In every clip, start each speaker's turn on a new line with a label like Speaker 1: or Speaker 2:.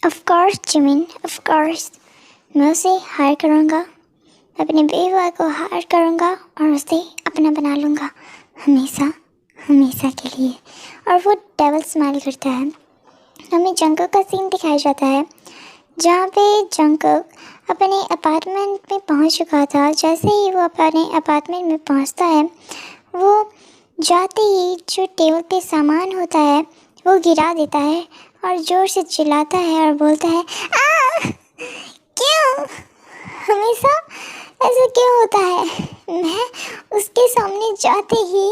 Speaker 1: Of course Jimin, of course मैं उसे higher करूँगा, अपने बेवा को हायर करूँगा और उसे अपना बना लूँगा हमेशा, हमेशा के लिए। और वो डेविल स्माइल करता है। हमें जंगल का सीन दिखाया जाता है जहाँ पे जंगल अपने अपार्टमेंट में पहुँच चुका था। जैसे ही वो अपने अपार्टमेंट में पहुँचता है, वो जाते ही जो टेबल पे सामान होता है वो गिरा देता है और ज़ोर से चिल्लाता है और बोलता है, आ क्यों, हमेशा ऐसा क्यों होता है? मैं उसके सामने जाते ही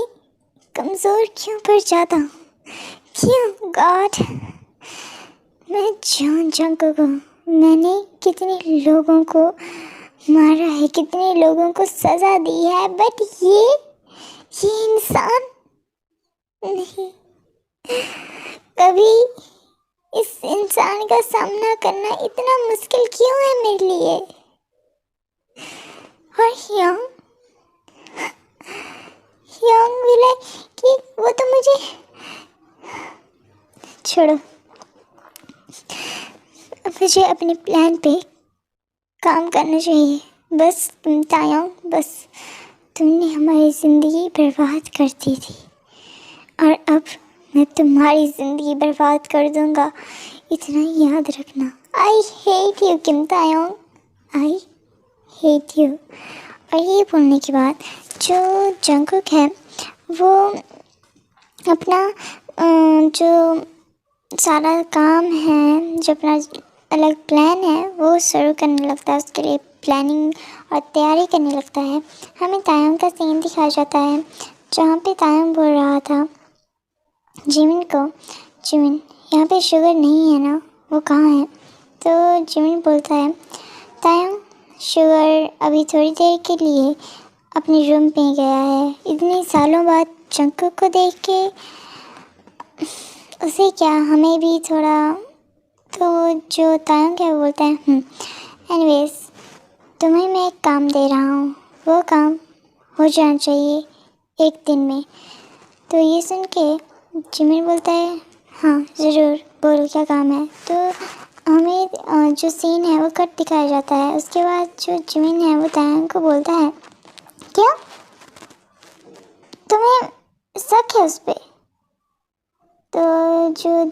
Speaker 1: कमज़ोर क्यों पड़ जाता हूँ? क्यों गॉड? मैं जान जंगल को, मैंने कितने लोगों को मारा है, कितने लोगों को सज़ा दी है, बट ये इंसान नहीं। कभी इस इंसान का सामना करना इतना मुश्किल क्यों है मेरे लिए? और यंग विले कि वो तो मुझे छोड़ो, मुझे अपने प्लान पे काम करना चाहिए। बस तुम तायोंग, बस तुमने हमारी ज़िंदगी बर्बाद कर दी थी और अब मैं तुम्हारी ज़िंदगी बर्बाद कर दूंगा, इतना याद रखना। I hate you Kim Taeyong, I hate you. और ये बोलने के बाद जो जंगकुक है वो अपना जो सारा काम है, जो अपना अलग प्लान है वो शुरू करने लगता है, उसके लिए प्लानिंग और तैयारी करने लगता है। हमें तायोंग का सीन दिखाया जाता है जहाँ पे तायोंग बोल रहा था जिमिन को, जिमिन यहाँ पे शुगर नहीं है ना, वो कहाँ है? तो जिमिन बोलता है, तायोंग शुगर अभी थोड़ी देर के लिए अपने रूम में गया है। इतने सालों बाद जंगकुक को देख के उसे क्या, हमें भी थोड़ा। तो जो तायोंग है वो बोलता है, एनीवेज तुम्हें मैं एक काम दे रहा हूँ, वो काम हो जाना चाहिए एक दिन में। तो ये सुन के जिमिन बोलता है, हाँ ज़रूर, बोलो क्या काम है। तो हमें जो सीन है वो कट दिखाया जाता है। उसके बाद जो जिमिन है वो तायोंग को बोलता है, क्या तुम्हें शक है उस पर? तो जो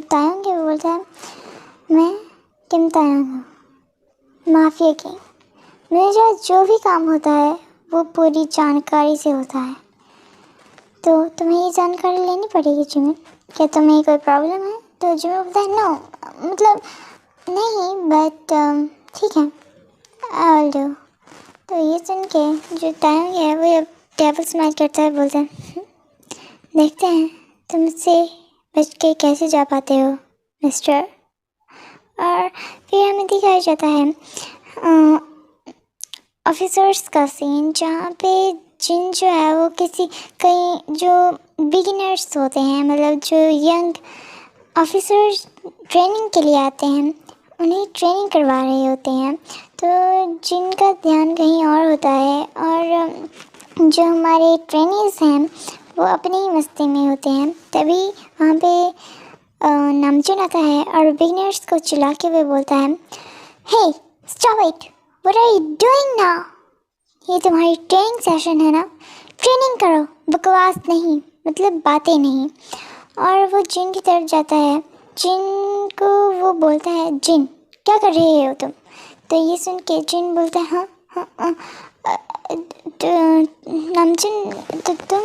Speaker 1: तायोंग है वो बोलता है, मैं किम तायोंग हूँ, माफिया किंग। मेरा जो भी काम होता है वो पूरी जानकारी से होता है। तो तुम्हें ये जानकारी लेनी पड़ेगी जिमिन, क्या तुम्हें कोई प्रॉब्लम है? तो जिमिन बोलता है, नो, मतलब नहीं, बट ठीक है, आई विल डू। तो ये सुन के जो तायोंग है वो डेविल स्माइल करता है, बोलता है, देखते हैं तुम मुझसे बच के कैसे जा पाते हो मिस्टर। और फिर हमें दिखाया जाता है ऑफिसर्स का सीन, जहाँ पे जिन जो है वो कई जो बिगिनर्स होते हैं, मतलब जो यंग ऑफिसर्स ट्रेनिंग के लिए आते हैं, उन्हें ट्रेनिंग करवा रहे होते हैं। तो जिनका ध्यान कहीं और होता है और जो हमारे ट्रेनीज हैं वो अपनी ही मस्ती में होते हैं। तभी वहाँ पे नामजून आता है और बिगिनर्स को चिल्ला के हुए बोलता है, hey stop it, what are you doing now? ये तुम्हारी ट्रेनिंग सेशन है ना, ट्रेनिंग करो, बकवास नहीं, मतलब बातें नहीं। और वो जिन की तरफ जाता है, जिन को वो बोलता है, जिन क्या कर रहे हो तुम? तो ये सुन के जिन बोलता है, हाँ नामजून, तो तुम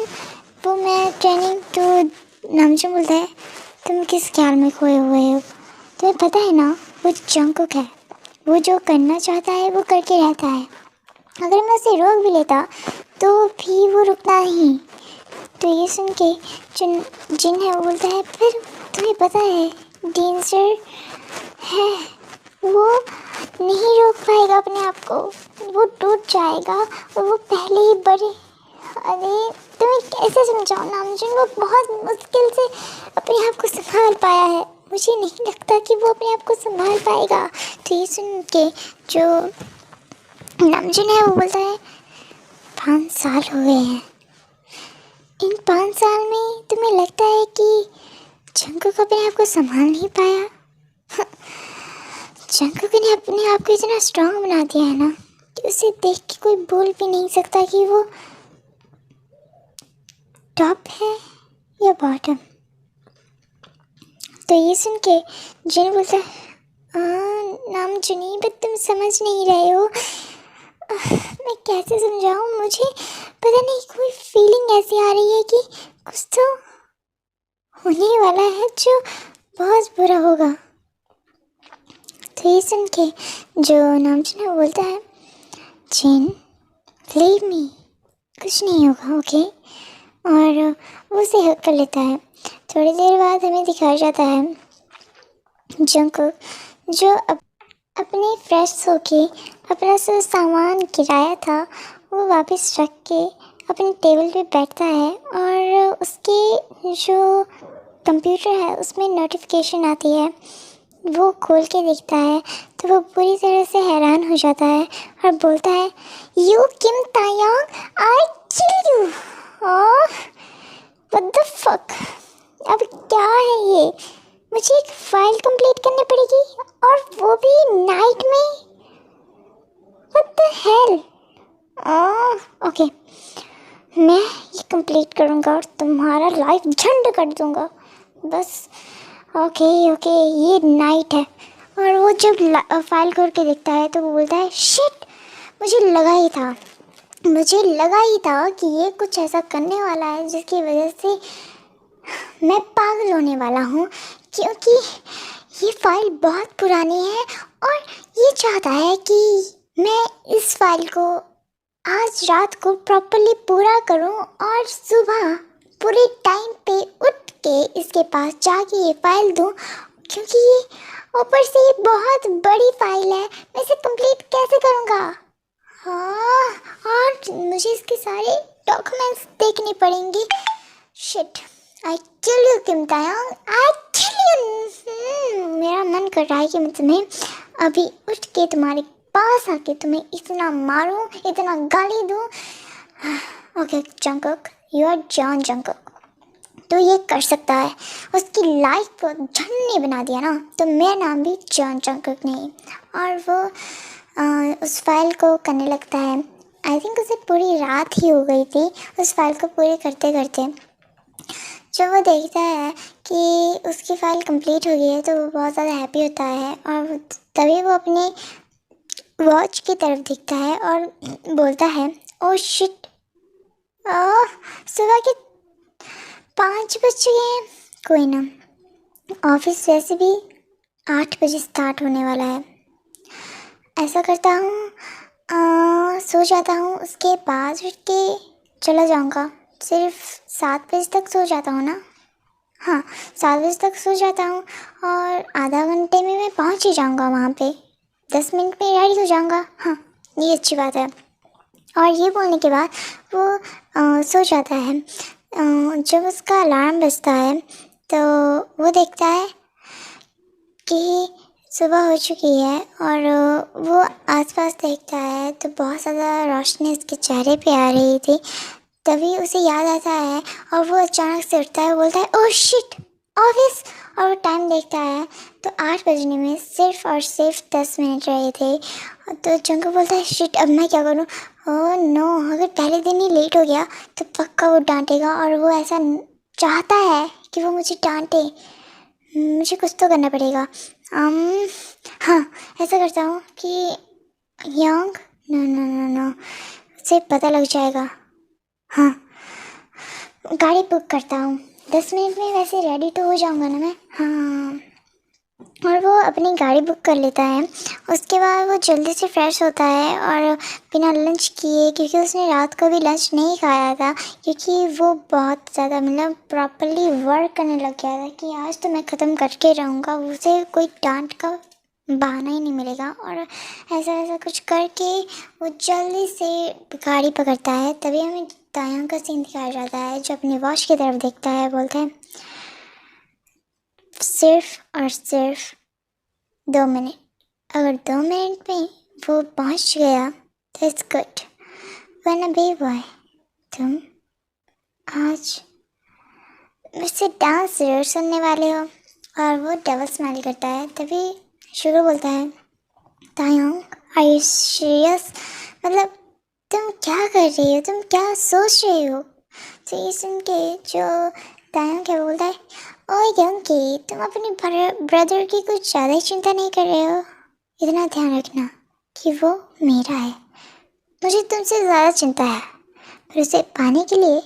Speaker 1: वो मैं ट्रेनिंग। तो नामजून बोलता है, तुम किस ख्याल में खोए हुए हो? तुम्हें पता है ना वो जंगकुक है, वो जो करना चाहता है वो करके रहता है। अगर मैं उसे रोक भी लेता तो भी वो रुकना नहीं। तो ये सुन के जिन है वो बोलता है, फिर तुम्हें पता है डेंजर है, वो नहीं रोक पाएगा अपने आप को, वो टूट जाएगा और वो पहले ही बड़े। अरे तुम्हें कैसे समझाऊं नामजून, वो बहुत मुश्किल से अपने आप को संभाल पाया है, मुझे नहीं लगता कि वो अपने आप को संभाल पाएगा। तो ये सुन के जो नामजून है वो बोलता है, 5 साल हो गए हैं, इन 5 साल में तुम्हें लगता है कि जंगकुक अपने आप को संभाल नहीं पाया? जंगकुक ने अपने आप को इतना स्ट्रांग बना दिया है ना कि उसे देख के कोई बोल भी नहीं सकता कि वो टॉप है या बॉटम। तो ये सुन के जिन बोलता है नाम जुनी, बट तुम समझ नहीं रहे हो। मैं कैसे समझाऊं, मुझे पता नहीं कोई फीलिंग ऐसी आ रही है कि कुछ तो होने वाला है जो बहुत बुरा होगा। तो ये सुन के जो नामचुना बोलता है जिन लीव मी, कुछ नहीं होगा, ओके। और वो उसे हक कर लेता है। थोड़ी देर बाद हमें दिखाया जाता है जंगकुक जो अपने फ्रेश होके अपना जो सामान गिराया था वो वापस रख के अपने टेबल पे बैठता है और उसके जो कंप्यूटर है उसमें नोटिफिकेशन आती है। वो खोल के देखता है तो वो पूरी तरह से हैरान हो जाता है और बोलता है you Kim Tayang, I kill you. What the fuck, अब क्या है ये, मुझे एक फाइल कंप्लीट करनी पड़ेगी और वो भी नाइट में। What the hell. ओके, मैं ये कंप्लीट करूँगा और तुम्हारा लाइफ झंड कर दूँगा बस। ओके ओके, ये नाइट है। और वो जब फाइल खोल के देखता है तो वो बोलता है शिट, मुझे लगा ही था कि ये कुछ ऐसा करने वाला है जिसकी वजह से मैं पागल होने वाला हूँ, क्योंकि ये फाइल बहुत पुरानी है और ये चाहता है कि मैं इस फाइल को आज रात को प्रॉपर्ली पूरा करूँ और सुबह पूरे टाइम पे उठ के इसके पास जाके ये फाइल दूँ, क्योंकि ये ऊपर से ये बहुत बड़ी फाइल है, मैं इसे कंप्लीट कैसे करूँगा। हाँ, और मुझे इसके सारे डॉक्यूमेंट्स देखने पड़ेंगे। Shit, I kill you Kim Tayang, I kill you. मेरा मन कर रहा है कि मैं तुम्हें अभी उठ के तुम्हारे पास आके तुम्हें इतना मारूं, इतना गाली दूं। Okay Jungkook, you are Jeon Jungkook, तो ये कर सकता है। उसकी लाइफ को झंडे बना दिया ना, तो मेरा नाम भी जॉन जंगकुक नहीं। और वो उस फाइल को करने लगता है। आई थिंक उसे पूरी रात ही हो गई थी उस फाइल को पूरे करते करते। जब वो देखता है कि उसकी फ़ाइल कंप्लीट हो गई है तो वो बहुत ज़्यादा हैप्पी होता है और तभी वो अपने वॉच की तरफ देखता है और बोलता है ओह शिट, सुबह के 5 बज चुके हैं। कोई ना, ऑफिस वैसे भी 8 बजे स्टार्ट होने वाला है। ऐसा करता हूँ, सो जाता हूँ, उसके बाद उठ के चला जाऊँगा। सिर्फ 7 बजे तक सो जाता हूँ ना, हाँ 7 बजे तक सो जाता हूँ और आधा घंटे में मैं पहुँच ही जाऊँगा वहाँ पे, 10 मिनट में रेडी हो जाऊँगा। हाँ, ये अच्छी बात है। और ये बोलने के बाद वो सो जाता है। जब उसका अलार्म बजता है तो वो देखता है कि सुबह हो चुकी है और वो आसपास देखता है तो बहुत ज़्यादा रोशनी उसके चेहरे पे आ रही थी। तभी उसे याद आता है और वो अचानक से उठता है, बोलता है ओह शिट, ऑफिस। और वो टाइम देखता है तो 8 बजने में सिर्फ और सिर्फ 10 मिनट रहे थे। तो जंगकुक बोलता है शिट, अब मैं क्या करूँ। ओह नो, अगर पहले दिन ही लेट हो गया तो पक्का वो डांटेगा और वो ऐसा चाहता है कि वो मुझे डांटे। मुझे कुछ तो करना पड़ेगा। हाँ, ऐसा करता हूँ कि young no no no no उसे पता लग जाएगा। हाँ, गाड़ी बुक करता हूँ, 10 मिनट में वैसे रेडी तो हो जाऊँगा ना मैं। हाँ, और वो अपनी गाड़ी बुक कर लेता है। उसके बाद वो जल्दी से फ्रेश होता है और बिना लंच किए, क्योंकि उसने रात को भी लंच नहीं खाया था, क्योंकि वो बहुत ज़्यादा मतलब प्रॉपरली वर्क करने लग गया था कि आज तो मैं ख़त्म करके रहूँगा, उसे कोई डांट का बहाना ही नहीं मिलेगा। और ऐसा ऐसा कुछ करके वो जल्दी से गाड़ी पकड़ता है। तभी हमें तायांग का सीन दिखाया जाता है जो अपनी वॉच की तरफ देखता है, बोलता है सिर्फ और सिर्फ 2 मिनट, अगर 2 मिनट में वो पहुंच गया तो इट्स गुड, वरना बॉय तुम आज मुझसे डांस ज़रूर सुनने वाले हो। और वो डबल स्माइल करता है। तभी शुगर बोलता है तायोंग, आर यू सीरियस? मतलब तुम क्या कर रही हो, तुम क्या सोच रही हो? तो ये सुन के जो तायोंग क्या बोलता है, ओ यंकी, तुम अपने ब्रदर की कुछ ज़्यादा ही चिंता नहीं कर रहे हो? इतना ध्यान रखना कि वो मेरा है, मुझे तुमसे ज़्यादा चिंता है, पर उसे पाने के लिए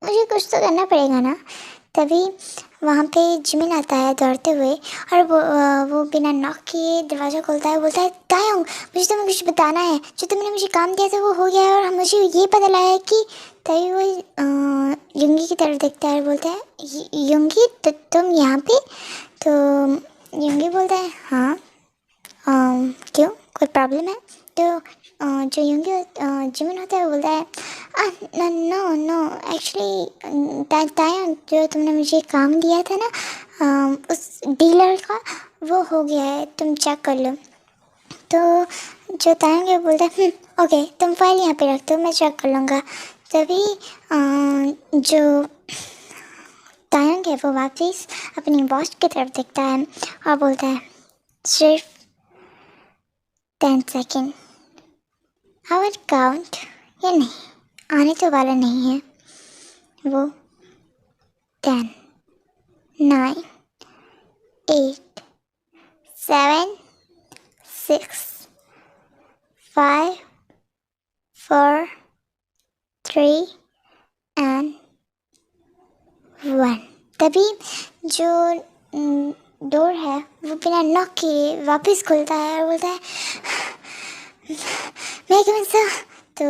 Speaker 1: मुझे कुछ तो करना पड़ेगा ना। तभी वहाँ पे जिमिन आता है दौड़ते हुए, और वो बिना नॉक किए दरवाज़ा खोलता है, बोलता है तायोंग, मुझे तुम्हें कुछ बताना है, जो तुमने मुझे काम दिया था वो हो गया है, और मुझे ये पता लगा है कि। तभी वो युंगी की तरफ देखता है और बोलता है युंगी, तो तुम यहाँ पे? तो युंगी बोलता है हाँ, क्यों, कोई प्रॉब्लम है? तो जो युंगी जिमिन होता है वो बोलता है नो नो, एक्चुअली ताया, जो तुमने मुझे काम दिया था ना उस डीलर का, वो हो गया है, तुम चेक कर लो। तो जो तायंग है बोलता है ओके, तुम फाइल यहाँ पे रख दो, मैं चेक कर लूँगा। तभी जो तायंग है वो वापस अपनी वॉच की तरफ देखता है और बोलता है सिर्फ 10 सेकेंड, आवर काउंट या नहीं आने तो वाला नहीं है। वो 10, 9, 8, 7, 6, 5, 4, 3 एंड 1। तभी जो डोर है वो बिना नॉक किए वापस खुलता है और बोलता है मैं कम सा। तो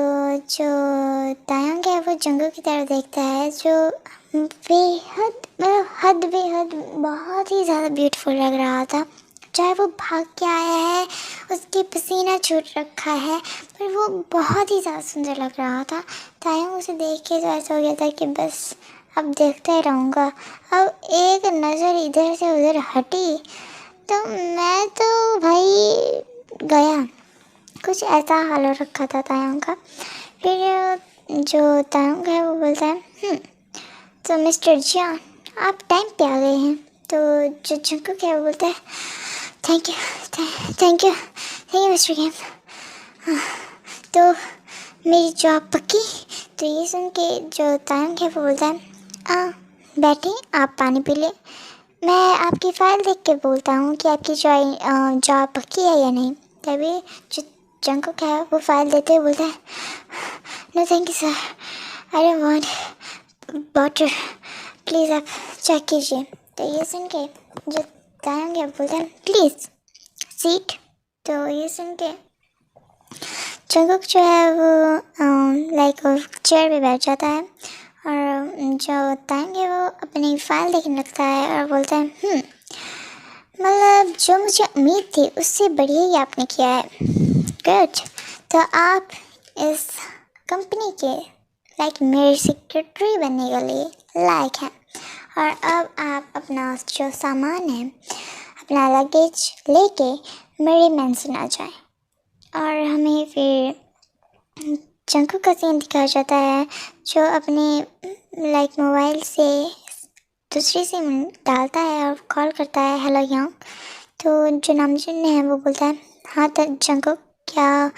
Speaker 1: जो तायंग है वो जंगल की तरफ देखता है, जो बेहद बहुत ही ज़्यादा ब्यूटीफुल लग रहा था। चाहे वो भाग के आया है, उसके पसीना छूट रखा है, पर वो बहुत ही ज़्यादा सुंदर लग रहा था। तायंग उसे देख के तो ऐसा हो गया था कि बस अब देखता ही रहूँगा। अब एक नज़र इधर से उधर हटी तो मैं तो भाई गया, कुछ ऐसा हाल हो रखा था तायंग का। फिर जो तायंग है वो बोलता है तो मिस्टर जियान, आप टाइम पे आ गए हैं। तो जो जंकुक है वो बोलता है thank you thank you mister game, तो मेरी जॉब पक्की। तो ये सुन के जो तायंग है वो बोलता है बैठे, आप पानी पी ले, मैं आपकी फ़ाइल देख के बोलता हूँ कि आपकी जॉब पक्की है या नहीं। तभी जो जंकुक है वो फाइल देते हुए बोलता है no thank you sir, I don't want water, please आप चेक कीजिए। तो ये सुन के जो तायंग है बोलता है प्लीज़ सीट। तो ये सुन के जंकुक जो है वो लाइक चेयर पे बैठ जाता है, और जो तायंग है वो अपनी फ़ाइल देखने लगता है और बोलता है मतलब जो मुझे उम्मीद थी उससे बढ़िया ही आपने किया है, गुड। तो आप इस कंपनी के लाइक मेरे सेक्रेटरी बनने के लिए लायक हैं, और अब आप अपना जो सामान है, अपना लगेज लेके मेरे मेंशन आ जाए। और हमें फिर जंकुक का सीन दिखाया जाता है, जो अपने लाइक मोबाइल से दूसरी सिम डालता है और कॉल करता है हेलो यंग। तो जो नामजुन है वो बोलता है हाँ तो जंकुक, क्या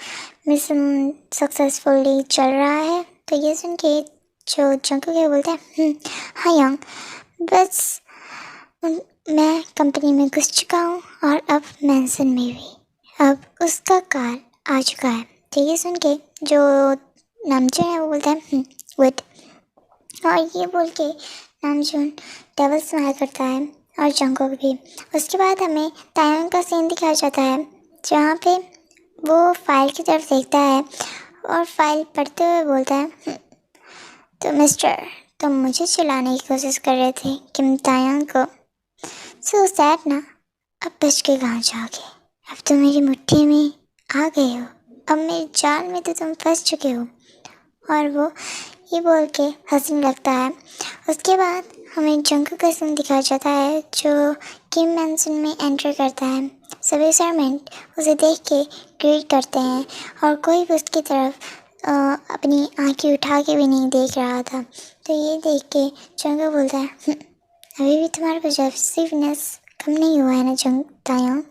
Speaker 1: मिशन सक्सेसफुली चल रहा है? तो ये सुन के जो जंकुक है बोलता है हाँ यंग, बस मैं कंपनी में घुस चुका हूँ और अब मेंशन में भी, अब उसका काल आ चुका है। तो ये सुन के जो नामजुन है वो बोलता है गुड, और ये बोल के नामजुन डबल स्माइल करता है और जंकुक भी। उसके बाद हमें तायंग का सीन दिखाया जाता है, जहाँ पे वो फाइल की तरफ देखता है और फाइल पढ़ते हुए बोलता है तो मिस्टर, तुम मुझे चिल्लाने की कोशिश कर रहे थे कि तायंग को, सो सैड ना, अब बच के कहाँ जाओगे, अब तो मेरी मुट्ठी में आ गए हो, अब मेरे जाल में तो तुम फंस चुके हो। और वो ये बोल के हंसने लगता है। उसके बाद हमें जंकुक का सीन दिखाया जाता है, जो किम मैंसन में एंटर करता है। सभी सर्वेंट उसे देख के ग्रीट करते हैं, और कोई भी उसकी तरफ अपनी आंखें उठा के भी नहीं देख रहा था। तो ये देख के जंकुक बोलता है अभी भी तुम्हारा पॉजिटिवनेस कम नहीं हुआ है ना तायंग।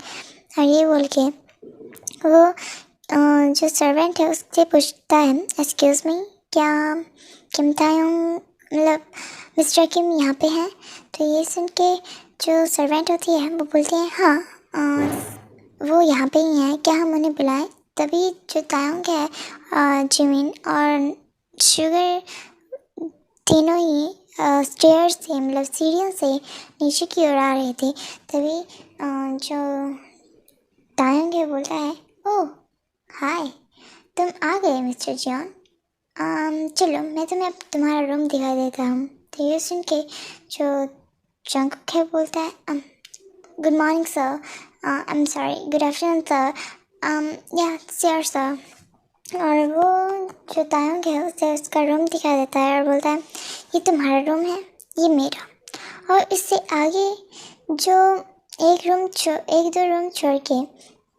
Speaker 1: और ये बोल के वो जो सर्वेंट है उससे पूछता है, एक्सक्यूज़ मी, क्या किम तायोंग मतलब मिस्टर किम यहाँ पे हैं? तो ये सुन के जो सर्वेंट होती है वो बोलती है, हाँ वो यहाँ पे ही हैं, क्या हम उन्हें बुलाएं? तभी जो तायोंग है, जिमिन और शुगर तीनों ही स्टेयर से मतलब सीढ़ियों से नीचे की ओर आ रहे थे। तभी जो तायोंग है बोलता है, ओह हाय, तुम आ गए मिस्टर जॉन। चलो मैं तुम्हें अब तुम्हारा रूम दिखा देता हूँ। तो ये सुन के जो जंगकुक है बोलता है, good morning sir, I am sorry, good afternoon sir, या सर सर। और वो जो तायोंग है उसे उसका रूम दिखा देता है और बोलता है, ये तुम्हारा रूम है, ये मेरा। और इससे आगे जो एक दो रूम छोड़ के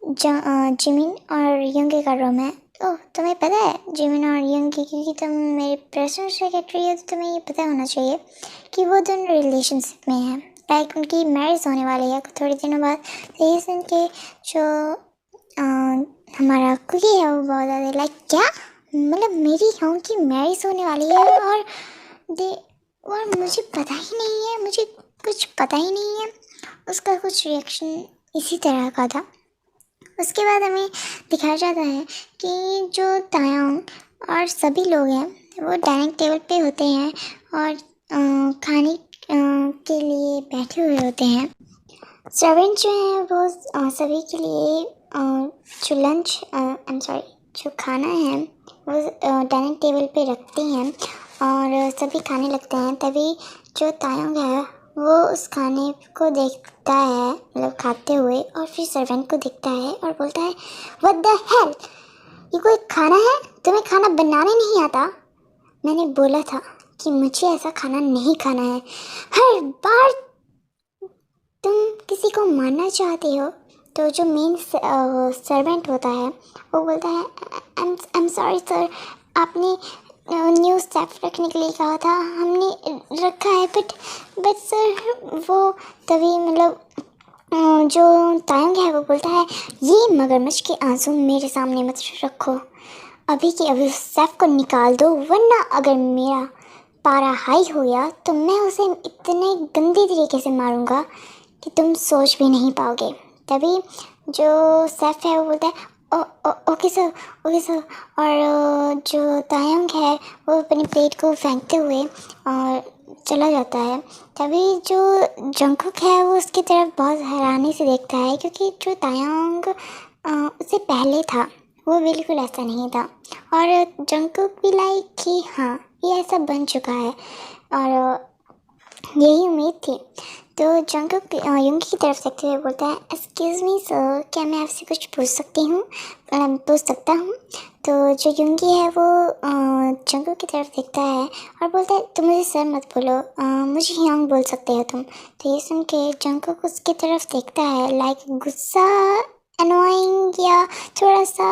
Speaker 1: जिमिन और यंगी का रूम है। ओह तुम्हें पता है जिमिन और यंगी, क्योंकि तुम मेरे पर्सनल सेक्रेटरी हो तो तुम्हें ये पता होना चाहिए कि वो दोनों रिलेशनशिप में हैं, लाइक उनकी मैरिज होने वाली है थोड़े दिनों बाद। तो ये सुन के जो हमारा कुकी है वो बहुत ज़्यादा लाइक, क्या मतलब मेरी हाँ की मैरिज होने वाली है और मुझे पता ही नहीं है, मुझे कुछ पता ही नहीं है। उसका कुछ रिएक्शन इसी तरह का था। उसके बाद हमें दिखाया जाता है कि जो तायोंग और सभी लोग हैं वो डाइनिंग टेबल पे होते हैं और खाने के लिए बैठे हुए होते हैं। सर्वेंट जो हैं वो सभी के लिए जो लंच आई एम सॉरी जो खाना है वो डाइनिंग टेबल पे रखती हैं और सभी खाने लगते हैं। तभी जो तायोंग है वो उस खाने को देखता है मतलब खाते हुए और फिर सर्वेंट को देखता है और बोलता है, व्हाट द हेल, ये कोई खाना है? तुम्हें खाना बनाने नहीं आता? मैंने बोला था कि मुझे ऐसा खाना नहीं खाना है। हर बार तुम किसी को मारना चाहते हो। तो जो मेन सर्वेंट होता है वो बोलता है, आई एम सॉरी सर, आपने न्यू स्टाफ रखने के लिए कहा था, हमने रखा है, बट सर वो तभी मतलब जो तायंग है वो बोलता है, ये मगरमच्छ के आंसू मेरे सामने मत रखो, अभी के अभी उस स्टाफ को निकाल दो, वरना अगर मेरा पारा हाई हो गया तो मैं उसे इतने गंदे तरीके से मारूंगा कि तुम सोच भी नहीं पाओगे। तभी जो सेफ है वो बोलता है, ओके सर, ओके सर। और जो तायंग है वो अपनी प्लेट को फेंकते हुए और चला जाता है। तभी जो जंगकुक है वो उसकी तरफ बहुत हैरानी से देखता है, क्योंकि जो तायंग उससे पहले था वो बिल्कुल ऐसा नहीं था। और जंगकुक भी लाइक कि हाँ ये ऐसा बन चुका है और यही उम्मीद थी। तो जंगकुक युंगी की तरफ देखते हुए बोलता है, एक्सक्यूज़ मी सर, क्या मैं आपसे कुछ पूछ सकती हूँ, पूछ सकता हूँ? तो जो युंगी है वो जंगकुक की तरफ देखता है और बोलता है, तुम मुझे सर मत बोलो, मुझे ह्योंग बोल सकते हो तुम। तो ये सुन के जंगकुक उसकी तरफ देखता है लाइक गुस्सा, अनोइंग या थोड़ा सा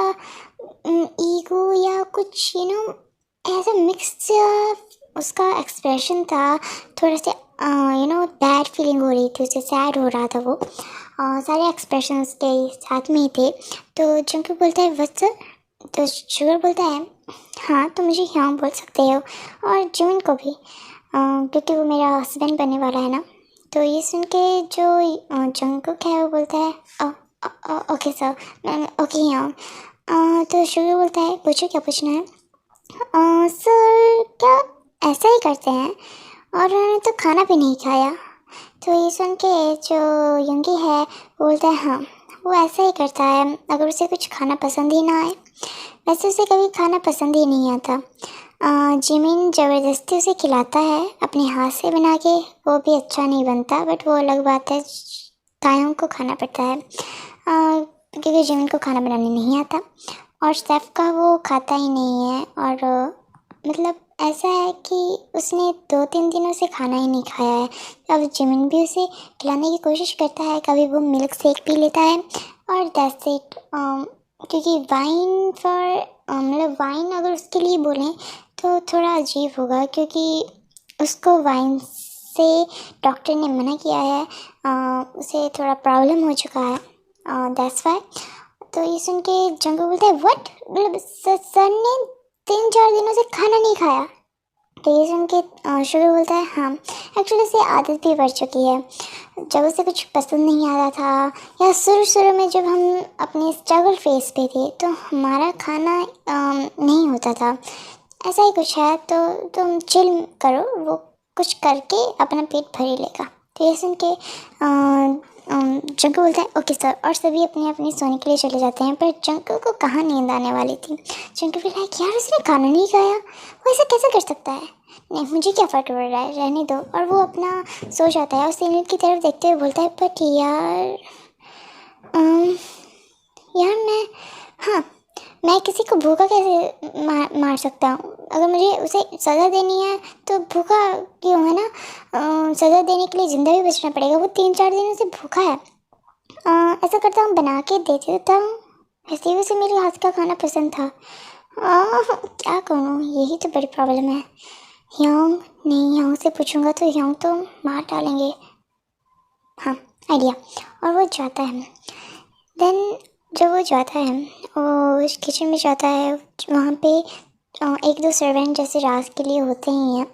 Speaker 1: ईगो या कुछ ऐसा मिक्स उसका एक्सप्रेशन था। थोड़ा सा बैड फीलिंग हो रही थी उसे, सैड हो रहा था वो, सारे एक्सप्रेशन उसके साथ में ही थे। तो जंगकुक बोलता है, व्हाट सर? तो शुगर बोलता है, हाँ तुम मुझे ह्योंग बोल सकते हो और जिमिन को भी, क्योंकि वो मेरा हस्बैंड बनने वाला है ना। तो ये सुन के जो जंगकुक है वो बोलता है, ओके सर, ओके ह्योंग। तो शुगर बोलता है, पूछो क्या पूछना है? सर क्या ऐसा ही करते हैं और उन्होंने तो खाना भी नहीं खाया। तो ये सुन के जो युंगी है वो बोलता है, हाँ वो ऐसा ही करता है अगर उसे कुछ खाना पसंद ही ना आए। वैसे उसे कभी खाना पसंद ही नहीं आता। जिमिन ज़बरदस्ती उसे खिलाता है अपने हाथ से बना के, वो भी अच्छा नहीं बनता, बट वो अलग बात है, तायोंग को खाना पड़ता है क्योंकि जिमिन को खाना बनाने नहीं आता और शेफ़ का वो खाता ही नहीं है। और मतलब ऐसा है कि उसने 2-3 दिनों से खाना ही नहीं खाया है। अब जिमिन भी उसे खिलाने की कोशिश करता है, कभी वो मिल्क शेक पी लेता है और दैट्स इट। क्योंकि वाइन मतलब वाइन अगर उसके लिए बोलें तो थोड़ा अजीब होगा, क्योंकि उसको वाइन से डॉक्टर ने मना किया है, उसे थोड़ा प्रॉब्लम हो चुका है, दैट्स वाई। तो ये सुन के जंगल बोलता है व्हाट, मतलब सर ने 3-4 दिनों से खाना नहीं खाया। तो ये सुन के शुगर बोलता है हाँ, एक्चुअली उसे आदत भी पड़ चुकी है। जब उसे कुछ पसंद नहीं आता था या शुरू शुरू में जब हम अपने स्ट्रगल फेस पे थे तो हमारा खाना नहीं होता था, ऐसा ही कुछ है, तो तुम चिल करो, वो कुछ करके अपना पेट भर ही लेगा। तो ये सुन के जंकू बोलता है ओके सर, और सभी अपने अपने सोने के लिए चले जाते हैं। पर जंकू को कहाँ नींद आने वाली थी। जंकू बोलता है कि यार उसने खाना नहीं खाया, वो ऐसा कैसे कर सकता है, नहीं मुझे क्या फ़र्क पड़ रहा है, रहने दो। और वो अपना सो जाता है और सीनियर की तरफ देखते हुए बोलता है बट यार मैं, हाँ मैं किसी को भूखा कैसे मार सकता हूँ, अगर मुझे उसे सज़ा देनी है तो भूखा क्यों, है ना, सज़ा देने के लिए ज़िंदा भी बचना पड़ेगा, वो 3-4 दिनों से भूखा है। ऐसा करता हूँ बना के दे देता हूँ, वैसे ही उसे मेरे हाथ का खाना पसंद था। क्या करूँ, यही तो बड़ी प्रॉब्लम है। ह्योंग, नहीं ह्योंग से पूछूंगा तो ह्योंग तो मार डालेंगे। हाँ आइडिया। और वो जाता है। देन जब वो जाता है वो उस किचन में जाता है, वहाँ पे 1-2 सर्वेंट जैसे रात के लिए होते ही हैं,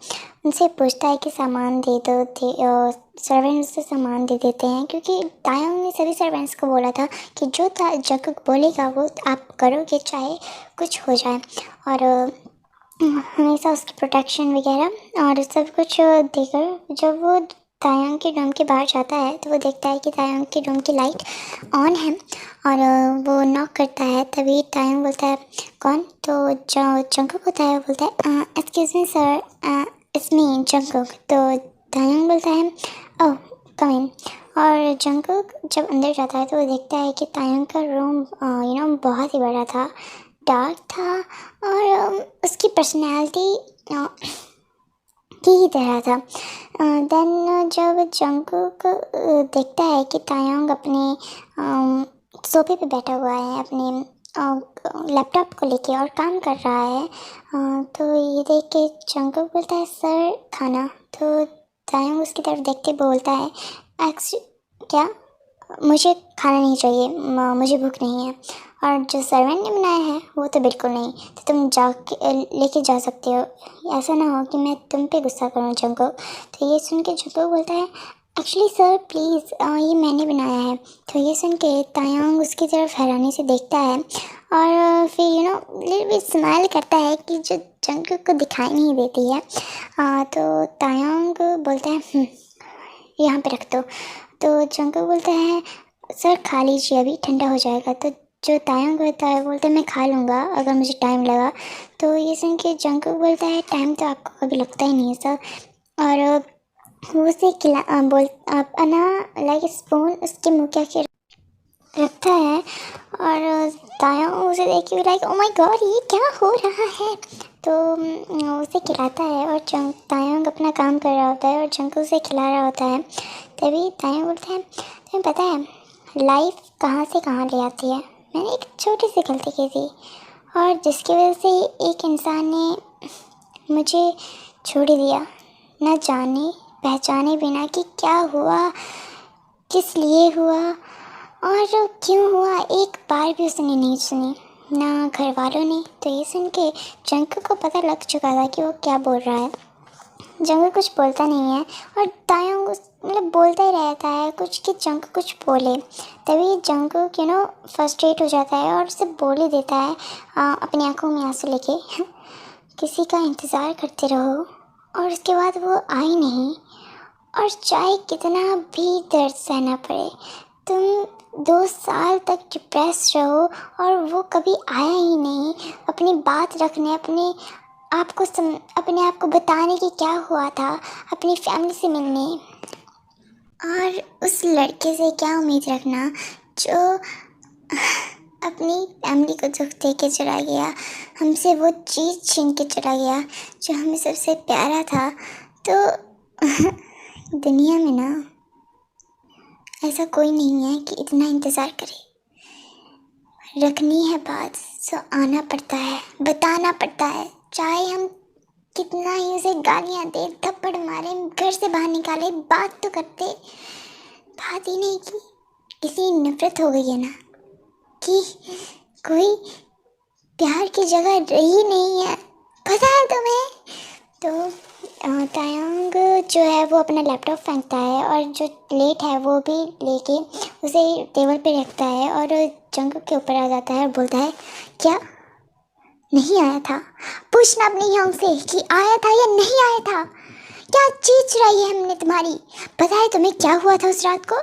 Speaker 1: उनसे पूछता है कि सामान दे दो। सर्वेंट उससे सामान दे देते हैं, क्योंकि तायंग ने सभी सर्वेंट्स को बोला था कि जो जंकुक बोलेगा वो आप करोगे चाहे कुछ हो जाए, और हमेशा उसकी प्रोटेक्शन वगैरह और सब कुछ देकर जब वो तायंग के रूम के बाहर जाता है तो वो देखता है कि तायंग के रूम की लाइट ऑन है, और वो नॉक करता है। तभी तायंग बोलता है कौन, तो जो जंकुक होता है वो बोलता है excuse me sir, it's me Jungkook. तो तायंग बोलता है ओह कम इन। और जंकुक जब अंदर जाता है तो वो देखता है कि तायंग का रूम बहुत ही बड़ा था, डार्क था, और उसकी पर्सनैलिटी की ही तरह था। देन जब जंकुक देखता है कि तायंग अपने सोफे पे बैठा हुआ है अपने लैपटॉप को लेके और काम कर रहा है, तो ये देख के जंकुक बोलता है सर खाना। तो तायंग उसकी तरफ देखते बोलता है क्या, मुझे खाना नहीं चाहिए, मुझे भूख नहीं है, और जो सर्वेंट ने बनाया है वो तो बिल्कुल नहीं, तो तुम जा के लेके जा सकते हो, ऐसा ना हो कि मैं तुम पे गुस्सा करूँ जंकुक। तो ये सुन के जंकुक बोलता है एक्चुअली सर प्लीज़ ये मैंने बनाया है। तो ये सुन के तायंग उसकी तरफ हैरानी से देखता है और फिर लिटिल बिट स्माइल करता है कि जो जंकुक को दिखाई नहीं देती है। तो तायंग बोलता है यहाँ पे रख दो। तो जंकुक बोलता है सर खा लीजिए अभी ठंडा हो जाएगा। तो जो तायंग होता है बोलता है मैं खा लूँगा अगर मुझे टाइम लगा। तो ये सुन के जंकुक बोलता है टाइम तो आपको कभी लगता ही नहीं है सर। और वो उसे अपना लाइक स्पून उसके मुँह के आगे रखता है, और तायंग उसे देख के लाइक ओ माय गॉड ये क्या हो रहा है। तो उसे खिलाता है और तायंग अपना काम कर रहा होता है और जंकुक उसे खिला रहा होता है। तभी तायंग बोलता है तुम्हें पता है लाइफ कहाँ से कहाँ ले आती है। मैंने एक छोटी सी गलती की थी और जिसकी वजह से एक इंसान ने मुझे छोड़ दिया, न जाने पहचाने बिना कि क्या हुआ, किस लिए हुआ और क्यों हुआ, एक बार भी उसने नहीं सुनी, ना घर वालों ने। तो ये सुन के जंकुक को पता लग चुका था कि वो क्या बोल रहा है। जंकुक कुछ बोलता नहीं है और तायंग मतलब बोलता ही रहता है कुछ कि जंकुक कुछ बोले। तभी जंकुक फ्रस्ट्रेट हो जाता है और उसे बोल ही देता है अपनी आंखों में आंसू लेके किसी का इंतज़ार करते रहो और उसके बाद वो आई नहीं, और चाहे कितना भी दर्द सहना पड़े तुम 2 साल तक डिप्रेस रहो और वो कभी आया ही नहीं अपनी बात रखने, अपने आप को बताने कि क्या हुआ था, अपनी फैमिली से मिलने। और उस लड़के से क्या उम्मीद रखना जो अपनी फैमिली को दुख दे के चला गया, हमसे वो चीज़ छीन के चला गया जो हमें सबसे प्यारा था। तो दुनिया में ना ऐसा कोई नहीं है कि इतना इंतज़ार करे, रखनी है बात सो आना पड़ता है, बताना पड़ता है, चाहे हम कितना ही उसे गालियाँ दे, थप्पड़ मारे, घर से बाहर निकाले, बात तो करते, बात ही नहीं की। इसी नफरत हो गई है ना कि कोई प्यार की जगह रही नहीं है, पता है तुम्हें? तो तायंग जो है वो अपना लैपटॉप फेंकता है और जो प्लेट है वो भी लेके उसे टेबल पे रखता है और जंगकुक के ऊपर आ जाता है और बोलता है, क्या नहीं आया था? पूछना अपनी योंग से कि आया था या नहीं आया था। क्या चीज चुराई है हमने तुम्हारी? पता है तुम्हें क्या हुआ था उस रात को?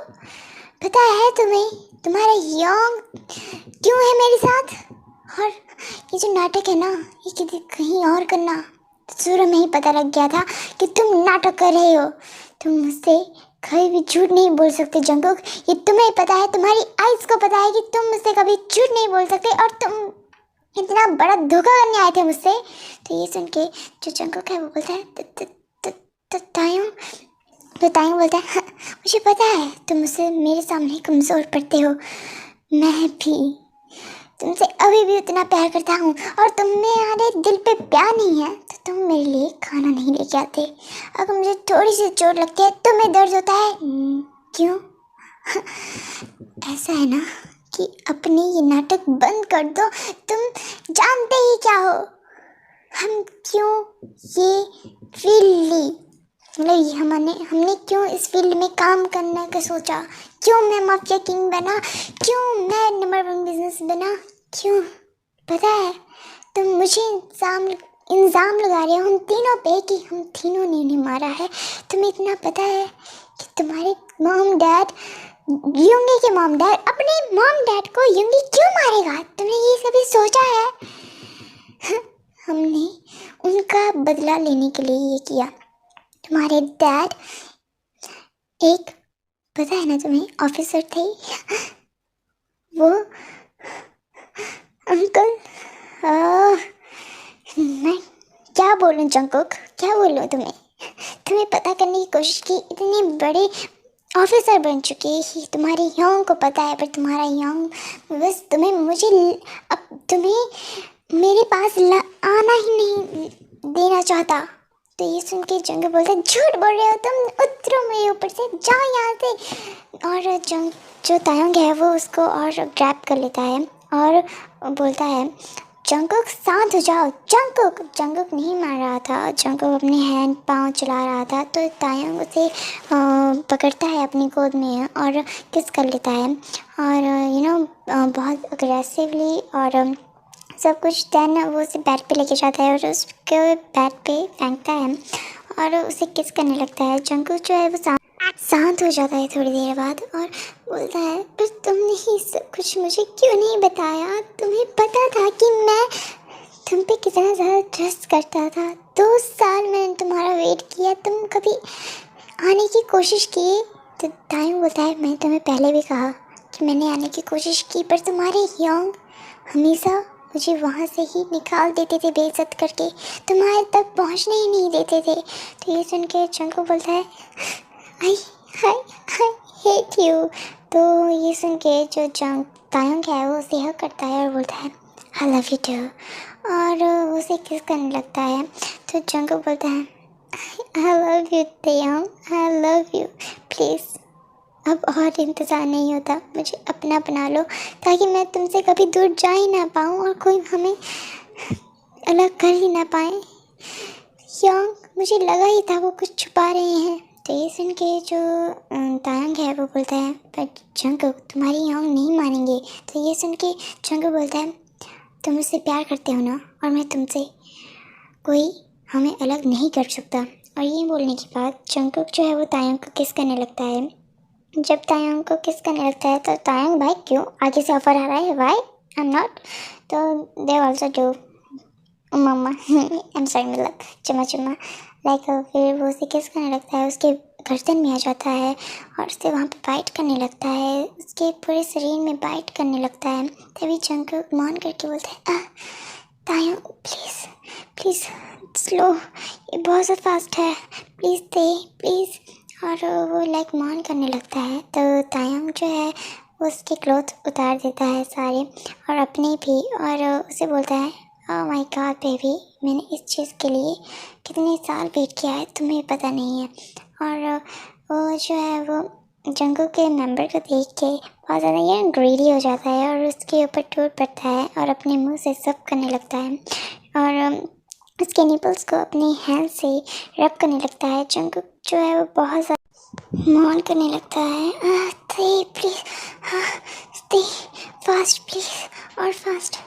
Speaker 1: पता है तुम्हें तुम्हारा योंग क्यों है मेरे साथ? और ये जो नाटक है ना, ये कहीं और करना। शुरू में ही पता लग गया था कि तुम नाटक कर रहे हो। तुम मुझसे कभी भी झूठ नहीं बोल सकते जंगकुक, ये तुम्हें पता है, तुम्हारी आइज को पता है कि तुम मुझसे कभी झूठ नहीं बोल सकते और तुम इतना बड़ा धोखा करने आए थे मुझसे। तो ये सुन के जो जंगकुक है वो बोलता है, तायंग, तो तायंग बोलता है, हाँ, मुझे पता है तुम मुझसे मेरे सामने कमज़ोर पड़ते हो, मैं भी तुमसे अभी भी उतना प्यार करता हूँ और तुम मेरे दिल पे प्यार नहीं है तो तुम मेरे लिए खाना नहीं लेके आते। अगर मुझे थोड़ी सी चोट लगती है तुम्हें दर्द होता है, क्यों? ऐसा है ना कि अपने ये नाटक बंद कर दो। तुम जानते ही क्या हो, हम क्यों ये फील्ड ली, मतलब ये हमने क्यों इस फील्ड में काम करने का सोचा, क्यों मैं माफिया किंग बना, क्यों मैं नंबर 1 बिजनेस बना, क्यों? पता है तुम मुझे इल्ज़ाम लगा रहे हो हम तीनों पे कि हम तीनों ने उन्हें मारा है। तुम्हें इतना पता है कि तुम्हारे मॉम डैड, युंगी के मॉम डैड अपने मॉम डैड को युंगी क्यों मारेगा? तुमने ये कभी सोचा है? हमने उनका बदला लेने के लिए ये किया। तुम्हारे डैड एक, पता है ना तुम्हें, ऑफिसर थे। वो अंकल, मैं क्या बोलूं जंगकुक, क्या बोलूं तुम्हें पता करने की कोशिश की, इतने बड़े ऑफिसर बन चुके ही तुम्हारी योंग को पता है, पर तुम्हारा योंग बस तुम्हें मेरे पास आना ही नहीं देना चाहता। तो ये सुन के जंग बोलता है, झूठ बोल रहे हो तुम, उतरो मेरे ऊपर से, जाओ यहाँ से। और जो तायंग है वो उसको और ग्रैब कर लेता है और बोलता है, जंगकुक शांत हो जाओ। जंगकुक नहीं मार रहा था, जंगकुक अपने हैंड पाँव चला रहा था। तो तायंग उसे पकड़ता है अपनी गोद में और किस कर लेता है और बहुत अग्रेसिवली और सब कुछ। देन वो उसे बेड पे लेके जाता है और उसके बेड पे फेंकता है और उसे किस करने लगता है। जंगकुक जो है वो शांत हो जाता है थोड़ी देर बाद और बोलता है, पर तुमने ही सब कुछ मुझे क्यों नहीं बताया? तुम्हें पता था कि मैं तुम पे कितना ज़्यादा ट्रस्ट करता था। 2 साल मैंने तुम्हारा वेट किया, तुम कभी आने की कोशिश की? तो टाइम बोलता है, मैं तुम्हें पहले भी कहा कि मैंने आने की कोशिश की, पर तुम्हारे योंग हमेशा मुझे वहाँ से ही निकाल देते थे बेइज्जत करके, तुम्हारे तक पहुँचने ही नहीं देते थे। तो ये सुन के जंगकुक बोलता है, आई हेट यू। तो ये सुन के जो तायंग है वो उसे हक करता है और बोलता है, आई लव यू टू, और वो उसे किस करने लगता है। तो जंगकुक बोलता है, I love you Tayang, I love you, please अब और इंतज़ार नहीं होता, मुझे अपना बना लो ताकि मैं तुमसे कभी दूर जा ही ना पाऊँ और कोई हमें अलग कर ही ना पाए। योंग, मुझे लगा ही था वो कुछ छुपा रहे हैं। तो ये सुन के जो तायंग है वो बोलता है, पर जंगकुक तुम्हारी योंग नहीं मानेंगे। तो ये सुन के जंगकुक बोलता है, तुम मुझसे प्यार करते हो ना, और मैं तुमसे, कोई हमें अलग नहीं कर सकता। और ये बोलने के बाद जंगकुक जो है वो तायंग को किस करने लगता है। जब तायंग को किस करने लगता है तो तायंग, भाई क्यों, आगे से ऑफर आ रहा है, वाई आई एम नॉट। तो दे ऑल्सो डू मम्मा आई एम सॉरी, मतलब चुम्मा चुम्मा लाइक। फिर वो उसे किस करने लगता है, उसके गर्दन में आ जाता है और उससे वहाँ पे बाइट करने लगता है, उसके पूरे शरीर में बाइट करने लगता है। तभी जंगकुक मान करके बोलता है, तायंग प्लीज़ प्लीज़ स्लो, ये बहुत ज़्यादा फास्ट है, प्लीज़ दे प्लीज़। और वो लाइक मान करने लगता है। तो तायंग जो है वो उसके क्लोथ उतार देता है सारे और अपने भी, और उसे बोलता है, ओह माय गॉड बेबी, मैंने इस चीज़ के लिए कितने साल वेट किया है तुम्हें पता नहीं है। और वो जो है वो जंगकुक के मेंबर को देख के बहुत ज़्यादा ये ग्रीडी हो जाता है और उसके ऊपर टूट पड़ता है और अपने मुंह से सब करने लगता है और उसके निपल्स को अपने हैंड से रब करने लगता है। जंगकुक जो है वो बहुत ज़्यादा मौन करने लगता है, stay please, stay fast please और फास्ट।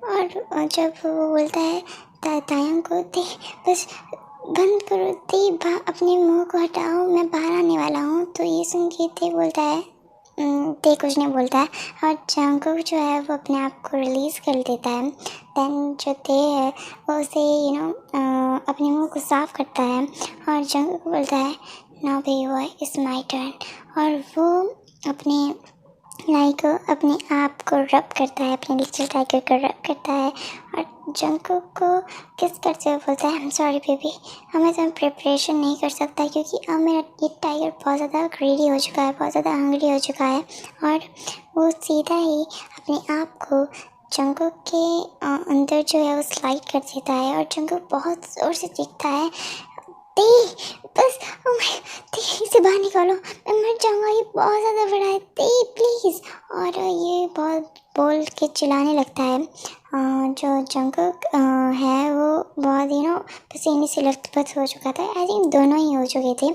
Speaker 1: और जब वो बोलता है तायंग को, दे बस बंद करो, दे अपने मुंह को हटाओ, मैं बाहर आने वाला हूँ। तो ये सुन के दे बोलता है, दे कुछ नहीं बोलता है और जंगकुक जो है वो अपने आप को रिलीज़ कर देता है। देन जो दे है वो उसे अपने मुंह को साफ़ करता है और जंगकुक बोलता है, now baby boy it's my turn. और वो अपने अपने आप को रब करता है, अपने लिटिल टाइगर को रब करता है और जंगकुक को किस करते हुए बोलता है, आई एम सॉरी बेबी, अब मैं तुम्हें प्रिपरेशन नहीं कर सकता क्योंकि अब मेरा ये टाइगर बहुत ज़्यादा ग्रीडी हो चुका है, बहुत ज़्यादा हंग्री हो चुका है। और वो सीधा ही अपने आप को जंगकुक के अंदर जो है वो स्लाइड कर देता है और जंगकुक बहुत ज़ोर से चीखता है, दे बस, दे इसे बाहर निकालो, मैं मर जाऊँगा, ये बहुत ज़्यादा बड़ा है, दे प्लीज़। और ये बहुत बोल के चिल्लाने लगता है। जो जंगकुक है वो बहुत पसीने से लथपथ हो चुका था, आई थिंक दोनों ही हो चुके थे।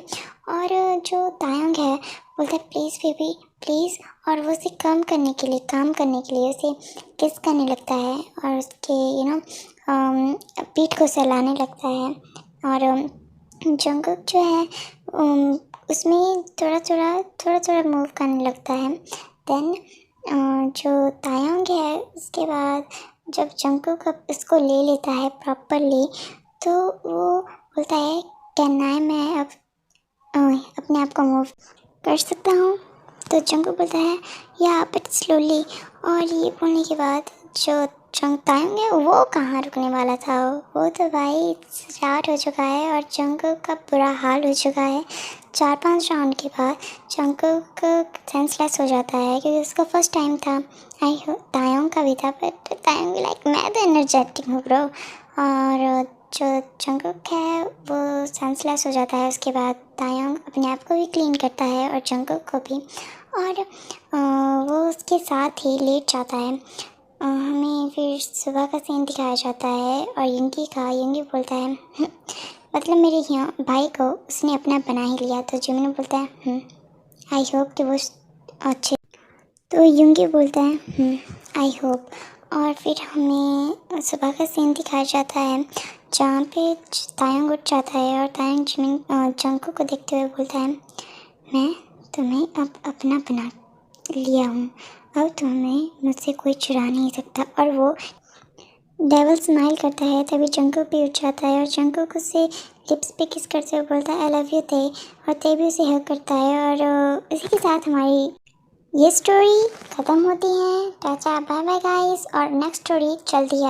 Speaker 1: और जो तायंग है बोलता है, प्लीज़ बेबी प्लीज़। और वो उसे काम करने के लिए उसे किस करने लगता है और उसके पीठ को सहलाने लगता है। और जंगकुक जो है उसमें थोड़ा मूव करने लगता है। देन जो तायंग है उसके बाद जब जंगकुक इसको ले लेता है प्रॉपरली तो वो बोलता है, कैन मैं अब अपने आप को मूव कर सकता हूँ? तो जंगकुक बोलता है, या बट स्लोली। और ये बोलने के बाद जो तायंग है वो कहाँ रुकने वाला था, वो तो भाई स्टार्ट हो चुका है और जंगकुक का बुरा हाल हो चुका है। 4-5 राउंड के बाद जंगकुक सेंसलेस हो जाता है क्योंकि उसका फर्स्ट टाइम था। तायंग का भी था, बट तायंग लाइक मैं तो एनर्जेटिक हूँ ब्रो। और जो जंगकुक है वो सेंसलेस हो जाता है। उसके बाद तायंग अपने आप को भी क्लीन करता है और जंगकुक को भी, और वो उसके साथ ही लेट जाता है। हमें फिर सुबह का सीन दिखाया जाता है और युंगी बोलता है, मतलब मेरे यहाँ भाई को उसने अपना बना ही लिया। तो जिमिन बोलता है, आई होप कि वो अच्छे। तो युंगी बोलता है, आई होप। और फिर हमें सुबह का सीन दिखाया जाता है जहाँ पे तायंग उठ जाता है और तायंग जंगकुक को देखते हुए बोलता है, मैं तुम्हें अब अपना बना लिया हूँ, अब तुम्हें मुझसे कोई चुरा नहीं सकता। और वो डेविल स्माइल करता है, तभी जंगकुक भी उठ जाता है और जंगकुक उसे लिप्स पे किस करते हुए बोलता है, आई लव यू ते। और ते भी उसे हग करता है। और इसी के साथ हमारी ये स्टोरी ख़त्म होती है। टाटा बाय बाय गाइस, और नेक्स्ट स्टोरी जल्दी आ